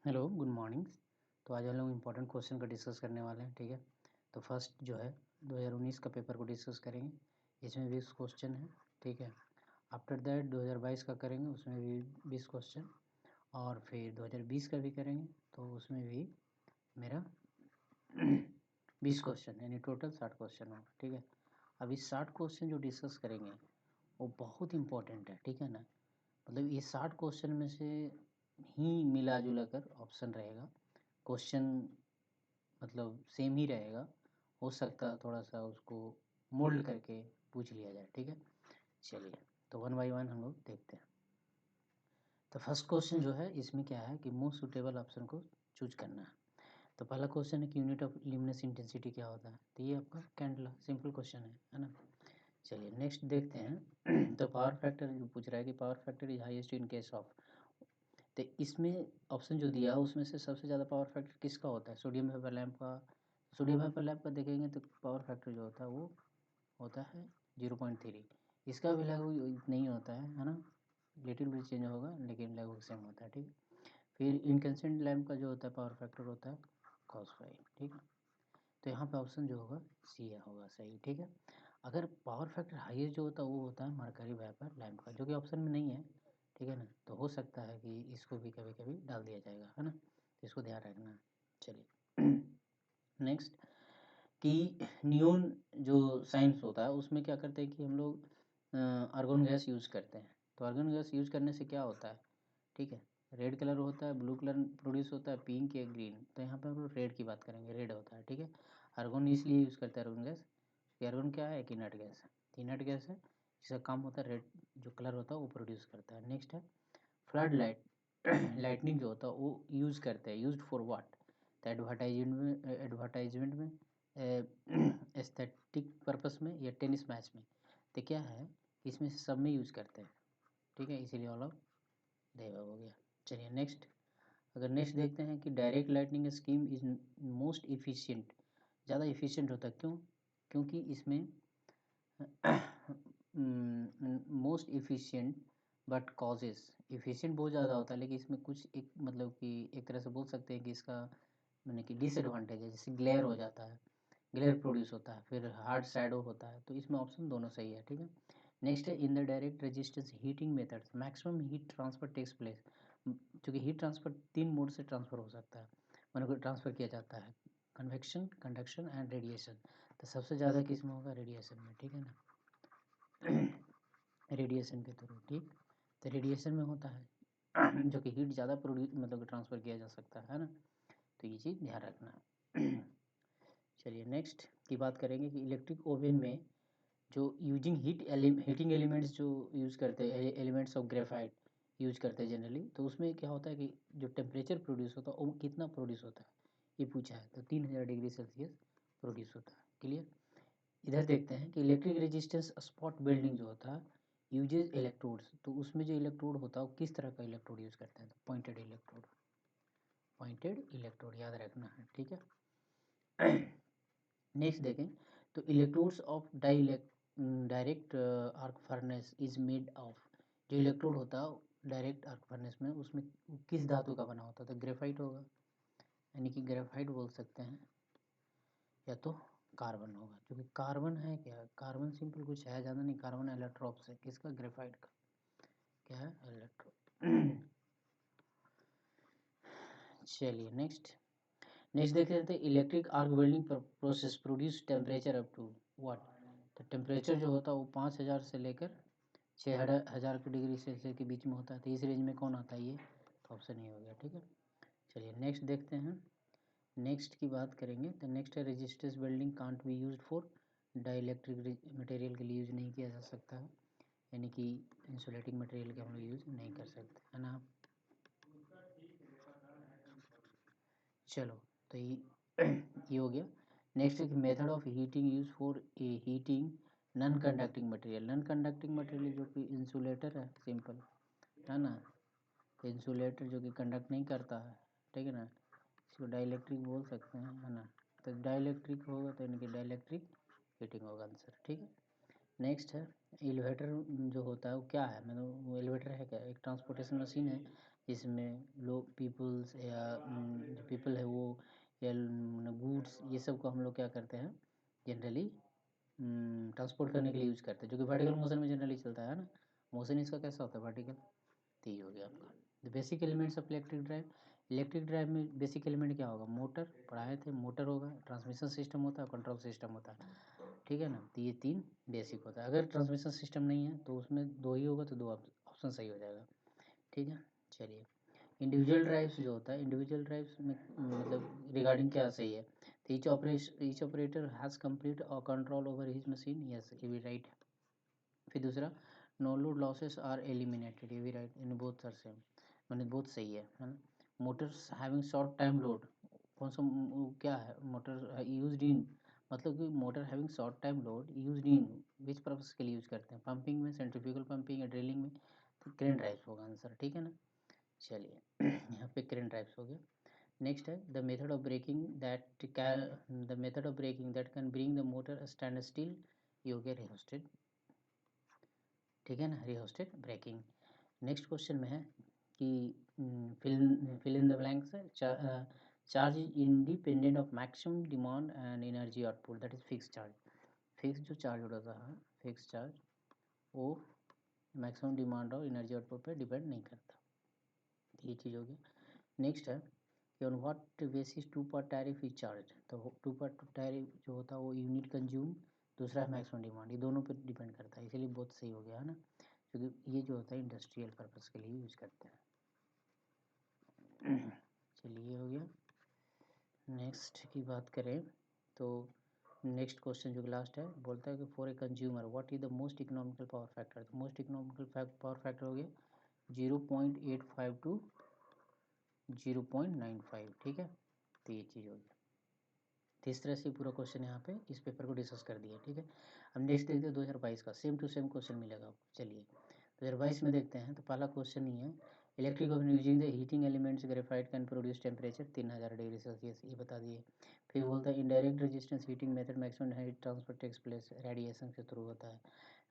Hello, good morning. तो आज हम लोग इम्पोर्टेंट क्वेश्चन का डिस्कस करने वाले हैं, ठीक है। तो फर्स्ट जो है 2019 का पेपर को डिस्कस करेंगे, इसमें 20 क्वेश्चन है, ठीक है। आफ्टर दैट 2022 का करेंगे, उसमें भी 20 क्वेश्चन, और फिर 2020 का भी करेंगे, तो उसमें भी मेरा 20 क्वेश्चन, यानी टोटल 60 क्वेश्चन होगा, ठीक है। अब इस 60 क्वेश्चन जो डिस्कस करेंगे वो बहुत इंपॉर्टेंट है, ठीक है ना। मतलब ये 60 क्वेश्चन में से ही मिला जुला कर ऑप्शन रहेगा। क्वेश्चन मतलब सेम ही रहेगा, हो सकता है थोड़ा सा उसको मोल्ड करके पूछ लिया जाए, ठीक है। चलिए, तो वन बाय वन हम लोग देखते हैं। तो फर्स्ट क्वेश्चन जो है इसमें क्या है कि मोस्ट सूटेबल ऑप्शन को चूज करना है। तो पहला क्वेश्चन है कि यूनिट ऑफ ल्यूमिनस इंटेंसिटी क्या होता है, तो ये आपका कैंडला, सिंपल क्वेश्चन है ना। चलिए नेक्स्ट देखते हैं। तो पावर फैक्टर जो पूछ रहा है कि power factor is highest in case of, तो इसमें ऑप्शन जो दिया है उसमें से सबसे ज़्यादा पावर फैक्टर किसका होता है, सोडियम वेपर लैंप का। सोडियम वेपर लैंप का देखेंगे तो पावर फैक्टर जो होता है वो होता है 0.3। इसका भी लगभग नहीं होता है ना, लिटिल बिट चेंज होगा लेकिन लगभग सेम होता है, ठीक है। फिर इनकेंसेंट लैंप का जो होता है पावर फैक्टर होता है cos 5, ठीक है। तो यहाँ पे ऑप्शन जो होगा सी होगा सही, ठीक है। अगर पावर फैक्टर हाईएस्ट जो होता है वो होता है मरकरी वेपर लैंप का, जो कि ऑप्शन में नहीं है, ठीक है ना। तो हो सकता है कि इसको भी कभी कभी डाल दिया जाएगा, है ना, तो इसको ध्यान रखना है। चलिए नेक्स्ट कि नियोन जो साइंस होता है उसमें क्या करते हैं कि हम लोग आर्गन गैस यूज़ करते हैं। तो आर्गन गैस यूज़ करने से क्या होता है, ठीक है। रेड कलर होता है, ब्लू कलर प्रोड्यूस होता है, पिंक या ग्रीन। तो यहाँ पे हम लोग रेड की बात करेंगे, रेड होता है, ठीक है। आर्गन इसलिए यूज़ करते हैं आर्गन गैस, आर्गन क्या है कि इनर्ट गैस है, इनर्ट गैस है जिसका काम होता है रेड जो कलर होता है वो प्रोड्यूस करता है। नेक्स्ट है फ्लड लाइट, लाइटनिंग जो होता है वो यूज़ करते हैं, यूज फॉर व्हाट, तो एडवर्टाइजमेंट में, एस्थेटिक पर्पस में या टेनिस मैच में। तो क्या है इसमें से सब में यूज़ करते हैं, ठीक है, इसीलिए ऑल ऑफ देवा हो गया। चलिए नेक्स्ट, अगर नेक्स्ट देखते हैं कि direct lightning scheme is most efficient, ज़्यादा इफ़िशियंट होता है, क्यों, क्योंकि इसमें most efficient but causes, efficient बहुत ज़्यादा होता है लेकिन इसमें कुछ एक मतलब कि एक तरह से बोल सकते हैं कि इसका मैंने कि डिसएडवांटेज है, जैसे ग्लेयर हो जाता है, ग्लेयर प्रोड्यूस होता है, फिर हार्ड शैडो होता है। तो इसमें ऑप्शन दोनों सही है, ठीक है। नेक्स्ट है in the direct resistance heating methods maximum heat transfer takes place, क्योंकि हीट ट्रांसफर 3 मोड से ट्रांसफर हो सकता है, मतलब ट्रांसफर किया जाता है, कन्वेक्शन, कंडक्शन एंड रेडिएशन। तो सबसे ज़्यादा किस में होगा, रेडिएशन में, ठीक है ना। रेडिएशन के थ्रू, ठीक। तो रेडिएशन में होता है जो कि हीट ज़्यादा प्रोड्यूस मतलब ट्रांसफ़र किया जा सकता है ना, तो ये चीज़ ध्यान रखना है। चलिए नेक्स्ट की बात करेंगे कि इलेक्ट्रिक ओवन में जो यूजिंग हीटिंग एलिमेंट्स जो यूज़ करते हैं, एलिमेंट्स ऑफ ग्रेफाइट यूज करते हैं जनरली, तो उसमें क्या होता है कि जो टेम्परेचर प्रोड्यूस होता है वो कितना प्रोड्यूस होता है ये पूछा है, तो 3000 डिग्री सेल्सियस प्रोड्यूस होता है, क्लियर। इधर देखते हैं कि इलेक्ट्रिक रेजिस्टेंस स्पॉट वेल्डिंग जो होता है यूजेज इलेक्ट्रोड्स, तो उसमें जो इलेक्ट्रोड होता है वो किस तरह का इलेक्ट्रोड यूज़ करते हैं, तो पॉइंटेड इलेक्ट्रोड, पॉइंटेड इलेक्ट्रोड याद रखना है, ठीक है। नेक्स्ट देखें तो electrodes of direct arc furnace is made of, जो इलेक्ट्रोड होता है डायरेक्ट आर्क फर्नेस में उसमें किस धातु का बना होता है, तो ग्रेफाइट होगा, यानी कि ग्रेफाइट बोल सकते हैं, या तो कार्बन होगा, क्योंकि कार्बन है क्या, कार्बन सिंपल कुछ है ज़्यादा नहीं, कार्बन एलेक्ट्रोप्स है, किसका, ग्रेफाइट का, क्या है, एलेक्ट्रो। चलिए नेक्स्ट, नेक्स्ट देख लेते हैं electric arc welding process produce temperature up to what, तो टेम्परेचर जो होता है वो 5000 से लेकर 6000 डिग्री सेल्सियस के बीच में होता है, तो इस रेंज में कौन आता है ये, तो ऑप्शन ही हो गया, ठीक है। चलिए नेक्स्ट देखते हैं, नेक्स्ट की बात करेंगे तो नेक्स्ट है resistance welding can't be used for, dielectric material के लिए यूज़ नहीं किया जा सकता है, यानी कि इंसुलेटिंग मटेरियल के हम लोग यूज़ नहीं कर सकते, है ना। चलो तो ये हो गया। नेक्स्ट है method of heating use for a heating non conducting material, non conducting material जो कि इंसुलेटर है, सिंपल है ना, इंसुलेटर जो कि कंडक्ट नहीं करता है, ठीक है ना, इसको डाइलेक्ट्रिक बोल सकते हैं, है ना। तो डाइलेक्ट्रिक होगा तो इनकी डाइलेक्ट्रिक हीटिंग होगा आंसर, ठीक है। नेक्स्ट है एलिवेटर जो होता है वो क्या है, मतलब वो एलिवेटर है क्या, एक ट्रांसपोर्टेशन मशीन है इसमें लोग पीपल्स या जो पीपल है वो या गुड्स, ये सब को हम लोग क्या करते हैं जनरली ट्रांसपोर्ट करने के लिए यूज करते हैं, जो कि वर्टिकल मोशन में जनरली चलता है ना। मोशन इसका कैसा होता है वर्टिकल, तो ये हो गया आपका the basic elements of electric drive. Electric drive में बेसिक एलिमेंट क्या होगा, मोटर पढ़ाए थे, मोटर होगा, ट्रांसमिशन सिस्टम होता है, कंट्रोल सिस्टम होता है, ठीक है ना। तो ये 3 बेसिक होता है। अगर ट्रांसमिशन सिस्टम नहीं है तो उसमें 2 ही होगा, तो 2 ऑप्शन सही हो जाएगा, ठीक है। चलिए इंडिविजुअल ड्राइव्स जो होता है, इंडिविजुअल ड्राइव्स में मतलब रिगार्डिंग क्या सही है, तो ईच ऑपरेटर हैज़ कंप्लीट और control over his machine, yes ये भी राइट है। फिर दूसरा no load losses are eliminated, ये भी right, in both are same, मैंने बोथ सही है ना। Motors having short time load, कौन सा क्या है, मोटर यूज्ड इन, मतलब कि motor having short time load used in which purpose के लिए यूज करते हैं, पंपिंग में, सेंट्रीफ्यूगल पंपिंग या ड्रिलिंग में, तो क्रेन ड्राइव्स होगा आंसर, ठीक है ना। चलिए यहाँ पे क्रेन ड्राइव्स हो गया। नेक्स्ट है the method of braking that can bring the motor stand still, ये हो गया रिहोस्टेड, ठीक है ना, रिहोस्टेड ब्रेकिंग। नेक्स्ट क्वेश्चन में है कि फिल इन द ब्लैंक्स है, charge independent of maximum demand and energy output, that is fix charge. Fix जो चार्ज होता है, फिक्स चार्ज वो मैक्सिमम डिमांड और एनर्जी आउटपुट पे डिपेंड नहीं करता, ये चीज़ होगी। नेक्स्ट है कि on what basis two part tariff is charge, तो टू पार्ट टैरिफ जो होता है वो यूनिट कंज्यूम, दूसरा है मैक्सिमम डिमांड, ये दोनों पे डिपेंड करता है, इसीलिए बहुत सही हो गया है ना, क्योंकि ये जो होता है इंडस्ट्रियल पर्पस के लिए यूज करते हैं। चलिए हो गया। नेक्स्ट की बात करें तो नेक्स्ट क्वेश्चन जो लास्ट है, बोलता है कि for a consumer what is the most economical power factor, तो मोस्ट इकोनॉमिकल पावर फैक्टर हो गया 0.85 टू 0.95, ठीक है, तो ये चीज़ होगी। तो इस तरह से पूरा क्वेश्चन यहाँ पे इस पेपर को डिस्कस कर दिया, ठीक है। अब नेक्स्ट देखते हैं 2022 का, सेम टू सेम क्वेश्चन मिलेगा आपको। चलिए 2022 में देखते हैं, तो पहला क्वेश्चन ही है electric oven using the heating elements graphite can produce temperature 3000 degree Celsius, ये बता दिए। फिर बोलता है indirect resistance heating method maximum heat transfer takes place radiation के थ्रू होता है।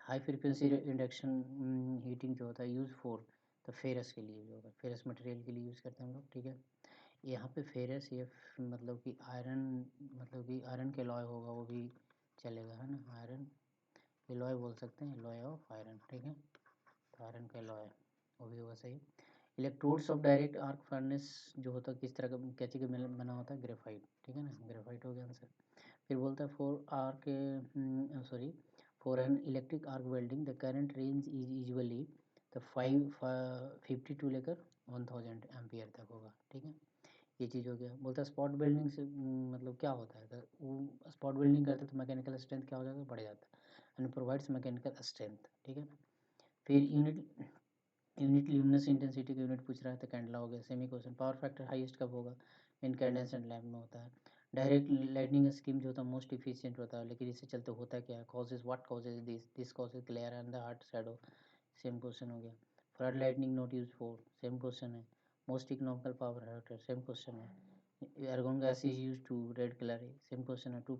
हाई फ्रिक्वेंसी इंडक्शन हीटिंग जो होता है यूज फॉर, तो फेरस के लिए जो होगा, फेरस मटेरियल के लिए यूज़ करते हैं हम लोग, ठीक है। यहाँ पे फेरस ये मतलब कि आयरन, मतलब कि आयरन के लॉय होगा वो भी चलेगा, है ना, आयरन एलॉय बोल सकते हैं, एलॉय ऑफ आयरन, ठीक है, तो आयरन का एलॉय वो भी होगा सही। Electrodes of direct arc furnace जो होता है किस तरह का, क्या चीज़ का बना होता है, ग्रेफाइट, ठीक है ना, ग्रेफाइट हो गया आंसर। फिर बोलता है for an electric arc welding the current range is usually, तो 550 टू लेकर 1000 एम्पियर तक होगा, ठीक है, ये चीज़ हो गया। बोलता है स्पॉट वेल्डिंग से मतलब क्या होता है, तो वो स्पॉट वेल्डिंग करते तो मैकेनिकल स्ट्रेंथ क्या हो जाता है, बढ़ जाता है, एंड प्रोवाइड्स मैकेनिकल स्ट्रेंथ, ठीक है ना। फिर यूनिट ल्यूमिनस इंटेंसिटी का यूनिट पूछ रहा है, तो कैंडला हो गया, semi question. Power factor highest कब होगा, इनकैंडेसेंट लैम्प में होता है। डायरेक्ट लाइटनिंग स्कीम जो होता है मोस्ट इफिशिएंट होता है, लेकिन इससे चलते होता क्या है, causes what causes this causes clear and the heart shadow, same question हो गया। Flood lightning not use for, same question है। Most economical power factor, same question है। argon gas is used to red color है, same question है। Two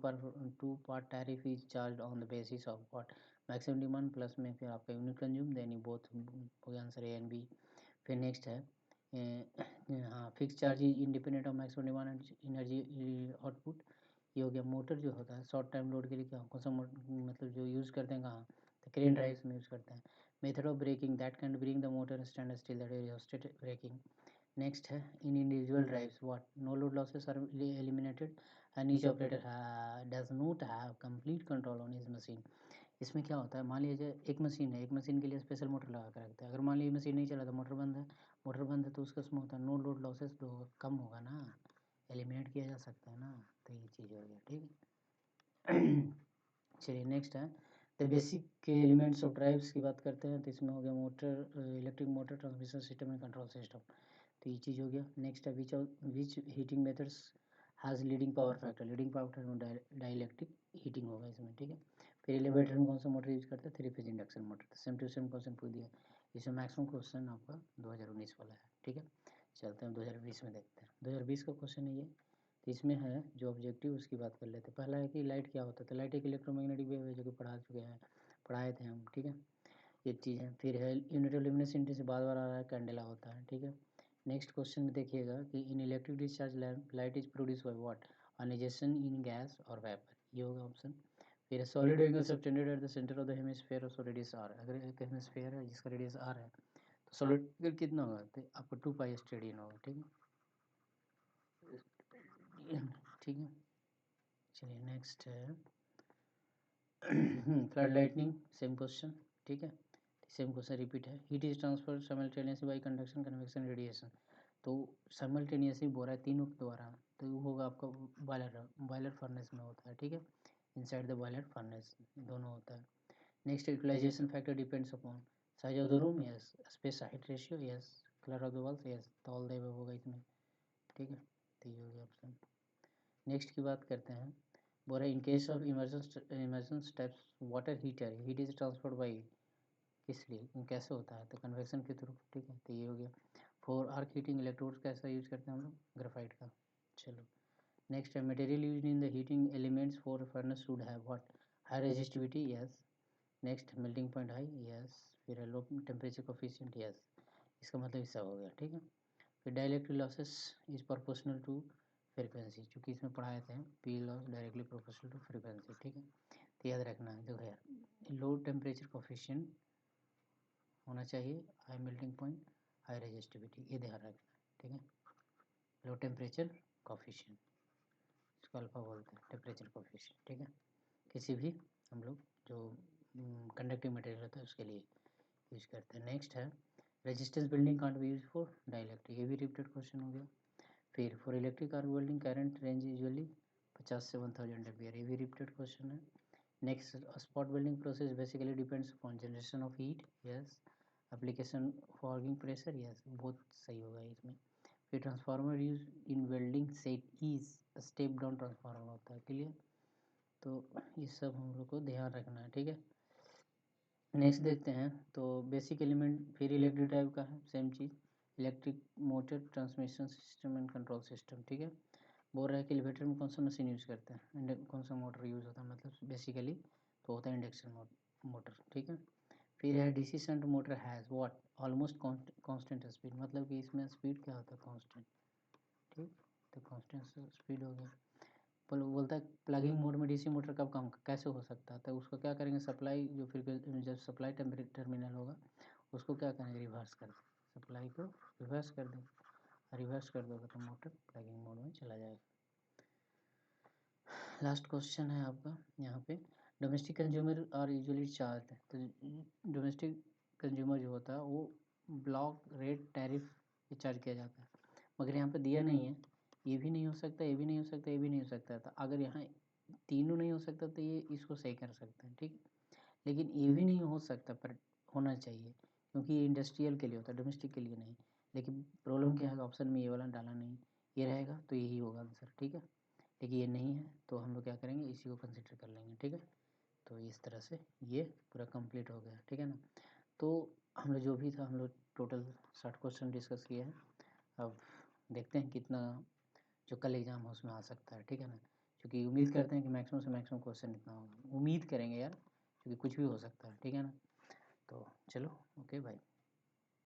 part tariff is charge on the basis of what, maximum demand plus में फिर आपका unit consume, then both हो गया answer A and B. फिर next है हाँ fix charge is independent of maximum demand and energy output, ये हो गया। मोटर जो होता है शॉर्ट टाइम लोड के लिए क्या कौन सा मतलब जो यूज़ करते हैं कहाँ, तो क्रेन ड्राइव्स में यूज़ करते हैं। Method of braking that can bring the motor stand still, that is rheostatic braking. Next है in individual drives what, no load losses are eliminated and each operator does not have complete control on his machine. इसमें क्या होता है, मान लीजिए एक machine है, एक मशीन के लिए स्पेशल मोटर लगा कर रखते हैं, अगर मान लीजिए मशीन नहीं चला तो मोटर बंद है, मोटर बंद है तो उसका उसमें होता है नो लोड लॉसेस, तो कम होगा ना, एलिमिनेट किया जा सकता है ना, तो ये चीज़ हो गया, ठीक है। चलिए नेक्स्ट है the basic elements of drives की बात करते हैं, तो इसमें हो गया motor, electric motor, transmission system and control system, तो ये चीज़ हो गया। नेक्स्ट है which heating methods has leading power factor, leading power factor dielectric heating होगा इसमें, ठीक है। फिर एलिवेटर में कौन सा मोटर यूज करते हैं, 3 फेज इंडक्शन मोटर, तो सेम टू सेम क्वेश्चन पूछ दिया। इसमें मैक्सिमम क्वेश्चन आपका 2019 वाला है, ठीक है। चलते हैं 2020 में देखते हैं, 2020 का क्वेश्चन है ये, तो इसमें है जो ऑब्जेक्टिव उसकी बात कर लेते हैं। पहला है कि लाइट क्या होता है, तो लाइट एक इलेक्ट्रोमैग्नेटिक वेव है जो कि पढ़ा चुके हैं, पढ़ाए थे हम, ठीक है, ये चीज़ है। फिर है यूनिट ऑफ ल्यूमिनेसेंस से बार बार आ रहा है, कैंडेला होता है, ठीक है। नेक्स्ट क्वेश्चन में देखिएगा कि in electric discharge lamp light is produce by what, ionisation in gas और वेपर, ये होगा ऑप्शन। फिर solid angle subtended at the centre of the hemisphere of radius R, अगर एक हेमिस्फीयर है जिसका रेडियस आर है तो सॉलिड एंगल कितना होगा, तो आपको 2 पाई स्टेडियन होगा, ठीक है। ठीक है, चलिए नेक्स्ट है फ्लड लाइटनिंग, सेम क्वेश्चन, ठीक है, सेम क्वेश्चन रिपीट है। Heat is transfer simultaneously bye conduction, convection, radiation, तो साइमल्टेनियसली बोल रहा है तीनों के द्वारा, तो वो होगा आपका बॉयलर फर्नेस में होता है, ठीक है, इनसाइड द बॉयलर फर्नेस दोनों होता है। Next utilization factor depends upon size of the room, yes, space height ratio, yes, colour of the walls, yes, तो ऑल द अबव होगा इसमें, ठीक है, तो ये हो गया ऑप्शन। नेक्स्ट की बात करते हैं, बोल रहा है in case of emergence steps water heater heat is transferred by, किस लिए कैसे होता है, तो कन्वेक्शन के थ्रू, ठीक है, तो ये हो गया। फॉर आर्क हीटिंग इलेक्ट्रोड कैसा यूज करते हैं हम लोग, ग्रेफाइट का। चलो नेक्स्ट है material use in the heating elements for furnace should have what, high resistivity, yes, next melting point high, yes, फिर है लो टेम्परेचर कोफिशिएंट, यस, इसका मतलब हिस्सा हो गया, ठीक है। फिर dielectric losses is proportional to frequency, चूँकि इसमें पढ़ाए थे P loss directly proportional to frequency, ठीक है, तो याद रखना है। देखो यार, लो टेम्परेचर कोफिशिएंट होना चाहिए, high melting point, high resistivity, ये ध्यान रखना है, ठीक है। लो टेम्परेचर कोफिशिएंट, इसको अल्फा बोलते हैं, टेम्परेचर कोफिशिएंट, ठीक है, किसी भी हम लोग जो कंडक्टिव मटेरियल होता है उसके लिए यूज करते हैं। नेक्स्ट है resistance building can't be use for dielectric, ये भी रिपीटेड क्वेश्चन हो गया। फिर for electric arc welding current range usually 50 से 1000 एम्पियर, ये भी रिपीटेड क्वेश्चन है। Next spot welding process basically depends upon generation of heat, yes, application for working pressure, yes, बहुत सही होगा इसमें। फिर transformer use in welding set is step down transformer होता है, क्लियर, तो ये सब हम लोग को ध्यान रखना है, ठीक है। नेक्स्ट देखते हैं, तो बेसिक एलिमेंट फिर इलेक्ट्रिक टाइप का है, same cheese, electric motor, transmission system and control system, ठीक है। बोल रहा है कि एलिवेटर में कौन सा मशीन यूज़ करते हैं, कौन सा मोटर यूज़ होता है, मतलब बेसिकली तो होता है इंडक्शन मोटर, ठीक है। फिर है DC shunt motor has what almost constant speed, मतलब कि इसमें स्पीड क्या होता है, कांस्टेंट, ठीक, तो कांस्टेंट स्पीड हो गया। बोलता है प्लगिंग मोड में डीसी मोटर कब काम कैसे हो सकता है, तो उसको क्या करेंगे, सप्लाई जो फिर जब सप्लाई टर्मिनल होगा उसको क्या करेंगे, रिवर्स कर दें, सप्लाई को रिवर्स कर दें, रिवर्स कर दोगे तो मोटर प्लगिंग मोड में चला जाएगा। लास्ट क्वेश्चन है आपका यहाँ पे, domestic consumer are usually charge, तो डोमेस्टिक कंज्यूमर जो होता है वो ब्लॉक रेट टैरिफ चार्ज किया जाता है, मगर यहाँ पे दिया नहीं है, ये भी नहीं हो सकता, ये भी नहीं हो सकता, ये भी नहीं हो सकता, तो अगर यहाँ तीनों नहीं हो सकता तो ये इसको सही कर सकते हैं, ठीक, लेकिन ये भी नहीं हो सकता पर होना चाहिए, क्योंकि ये इंडस्ट्रियल के लिए होता है, डोमेस्टिक के लिए नहीं। लेकिन प्रॉब्लम क्या है, ऑप्शन में ये वाला डाला नहीं, ये रहेगा तो यही होगा आंसर, ठीक है, लेकिन ये नहीं है तो हम लोग क्या करेंगे, इसी को कंसिडर कर लेंगे, ठीक है। तो इस तरह से ये पूरा कंप्लीट हो गया, ठीक है ना। तो हम लोग जो भी था, हम लोग टोटल 60 क्वेश्चन डिस्कस किए हैं। अब देखते हैं कितना जो कल एग्ज़ाम है उसमें आ सकता है, ठीक है ना, क्योंकि उम्मीद करते हैं कि मैक्सिमम से मैक्सिमम क्वेश्चन इतना होगा, उम्मीद करेंगे यार, क्योंकि कुछ भी हो सकता है, ठीक है ना। तो चलो ओके बाय।